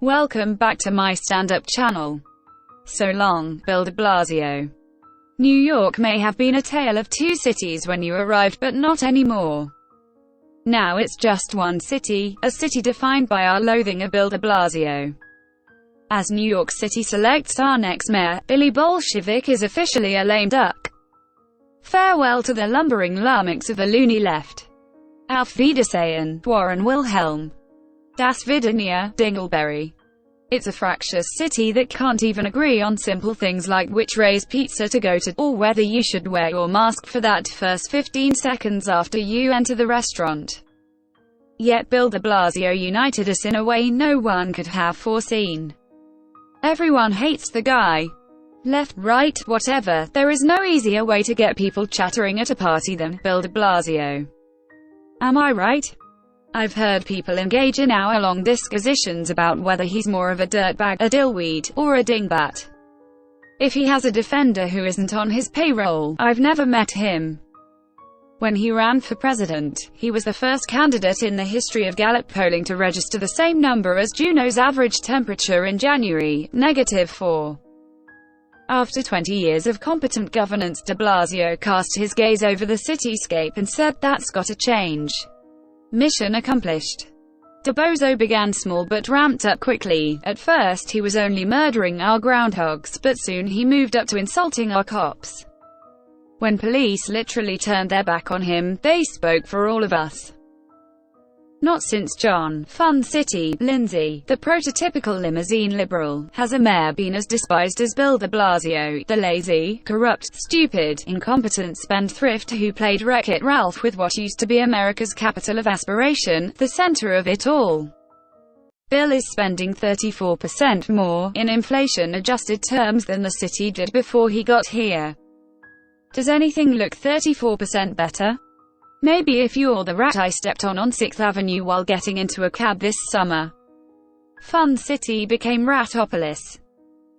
Welcome back to my stand-up channel. So long, Bill de Blasio. New York may have been a tale of two cities when you arrived, but not anymore. Now it's just one city, a city defined by our loathing of Bill de Blasio. As New York City selects our next mayor, Billy Bolshevik is officially a lame duck. Farewell to the lumbering lummox of the loony left. Auf Wiedersehen, Warren Wilhelm. Das Vidania, Dingleberry. It's a fractious city that can't even agree on simple things like which Ray's Pizza to go to, or whether you should wear your mask for that first 15 seconds after you enter the restaurant. Yet Bill de Blasio united us in a way no one could have foreseen. Everyone hates the guy. Left, right, whatever, there is no easier way to get people chattering at a party than Bill de Blasio. Am I right? I've heard people engage in hour-long disquisitions about whether he's more of a dirtbag, a dillweed, or a dingbat. If he has a defender who isn't on his payroll, I've never met him. When he ran for president, he was the first candidate in the history of Gallup polling to register the same number as Juneau's average temperature in January, -4. After 20 years of competent governance, de Blasio cast his gaze over the cityscape and said, "That's gotta change." Mission accomplished. De Bozo began small but ramped up quickly. At first he was only murdering our groundhogs, but soon he moved up to insulting our cops. When police literally turned their back on him, they spoke for all of us. Not since John Fun City Lindsay, the prototypical limousine liberal, has a mayor been as despised as Bill de Blasio, the lazy, corrupt, stupid, incompetent spendthrift who played Wreck-It Ralph with what used to be America's capital of aspiration, the center of it all. Bill is spending 34% more, in inflation-adjusted terms, than the city did before he got here. Does anything look 34% better? Maybe if you're the rat I stepped on 6th Avenue while getting into a cab this summer. Fun City became Ratopolis.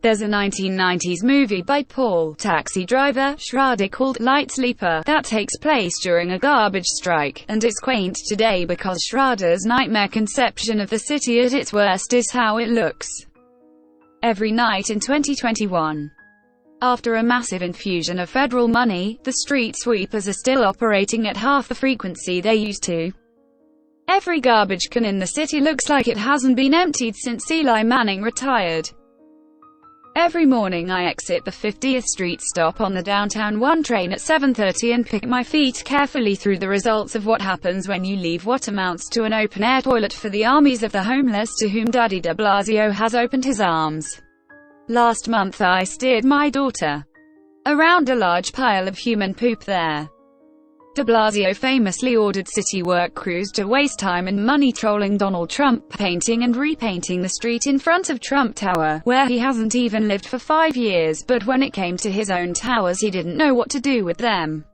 There's a 1990s movie by Paul Taxi Driver Schrader called Light Sleeper that takes place during a garbage strike, and it's quaint today because Schrader's nightmare conception of the city at its worst is how it looks every night in 2021. After a massive infusion of federal money, the street sweepers are still operating at half the frequency they used to. Every garbage can in the city looks like it hasn't been emptied since Eli Manning retired. Every morning I exit the 50th Street stop on the Downtown 1 train at 7:30 and pick my feet carefully through the results of what happens when you leave what amounts to an open-air toilet for the armies of the homeless to whom Daddy de Blasio has opened his arms. Last month I steered my daughter around a large pile of human poop there. De Blasio famously ordered city work crews to waste time and money trolling Donald Trump, painting and repainting the street in front of Trump Tower, where he hasn't even lived for 5 years, but when it came to his own towers he didn't know what to do with them.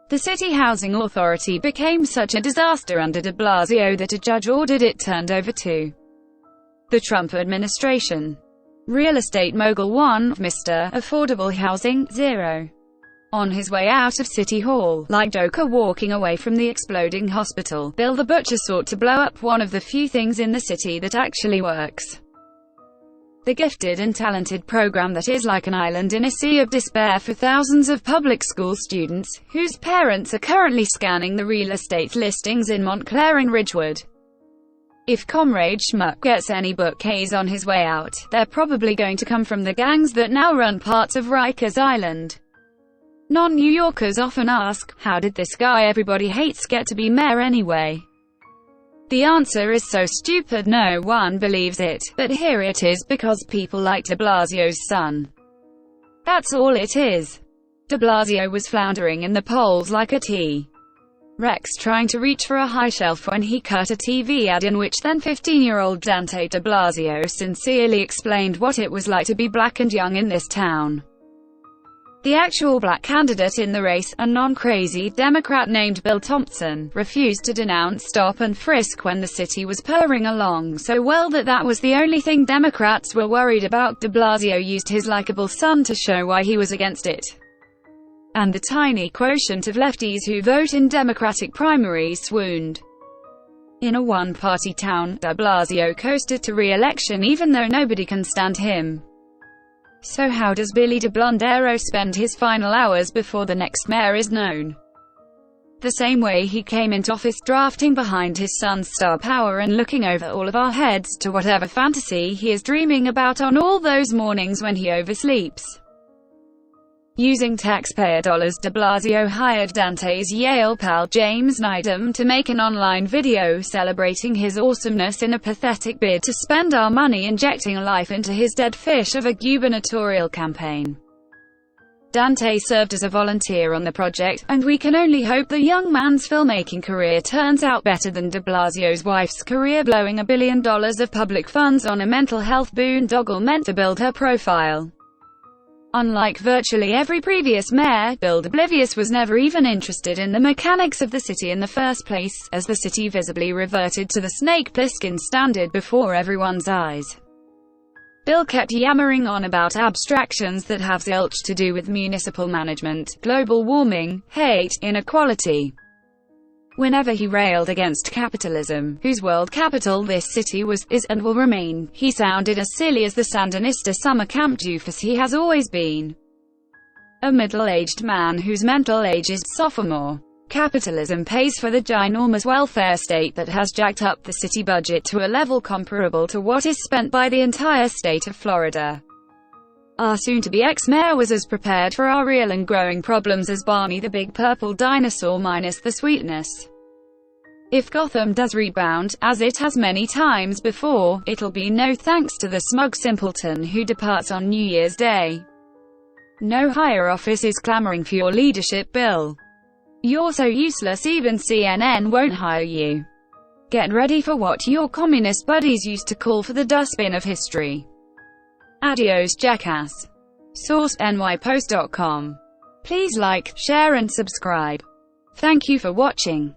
The City Housing Authority became such a disaster under de Blasio that a judge ordered it turned over to the Trump administration. Real estate mogul 1, Mr. Affordable Housing, 0. On his way out of City Hall, like Joker walking away from the exploding hospital, Bill the Butcher sought to blow up one of the few things in the city that actually works. The gifted and talented program that is like an island in a sea of despair for thousands of public school students, whose parents are currently scanning the real estate listings in Montclair and Ridgewood. If Comrade Schmuck gets any bouquets on his way out, they're probably going to come from the gangs that now run parts of Rikers Island. Non-New Yorkers often ask, how did this guy everybody hates get to be mayor anyway? The answer is so stupid no one believes it, but here it is, because people like de Blasio's son. That's all it is. De Blasio was floundering in the polls like a T-Rex trying to reach for a high shelf when he cut a TV ad in which then 15-year-old Dante de Blasio sincerely explained what it was like to be black and young in this town. The actual black candidate in the race, a non-crazy Democrat named Bill Thompson, refused to denounce stop and frisk when the city was purring along so well that was the only thing Democrats were worried about. De Blasio used his likable son to show why he was against it. And the tiny quotient of lefties who vote in Democratic primaries swooned. In a one-party town, de Blasio coasted to re-election even though nobody can stand him. So how does Billy de Blasio spend his final hours before the next mayor is known? The same way he came into office, drafting behind his son's star power and looking over all of our heads to whatever fantasy he is dreaming about on all those mornings when he oversleeps. Using taxpayer dollars, de Blasio hired Dante's Yale pal James Needham to make an online video celebrating his awesomeness in a pathetic bid to spend our money injecting life into his dead fish of a gubernatorial campaign. Dante served as a volunteer on the project, and we can only hope the young man's filmmaking career turns out better than de Blasio's wife's career blowing $1 billion of public funds on a mental health boondoggle meant to build her profile. Unlike virtually every previous mayor, Bill de Blasio was never even interested in the mechanics of the city in the first place, as the city visibly reverted to the Snake Plissken standard before everyone's eyes. Bill kept yammering on about abstractions that have zilch to do with municipal management, global warming, hate, inequality. Whenever he railed against capitalism, whose world capital this city was, is, and will remain, he sounded as silly as the Sandinista summer camp doofus he has always been. A middle-aged man whose mental age is sophomore. Capitalism pays for the ginormous welfare state that has jacked up the city budget to a level comparable to what is spent by the entire state of Florida. Our soon-to-be ex-mayor was as prepared for our real and growing problems as Barney the big purple dinosaur minus the sweetness. If Gotham does rebound, as it has many times before, it'll be no thanks to the smug simpleton who departs on New Year's Day. No higher office is clamoring for your leadership, Bill. You're so useless even CNN won't hire you. Get ready for what your communist buddies used to call for the dustbin of history. Adios, jackass. Source: nypost.com. Please like, share and subscribe. Thank you for watching.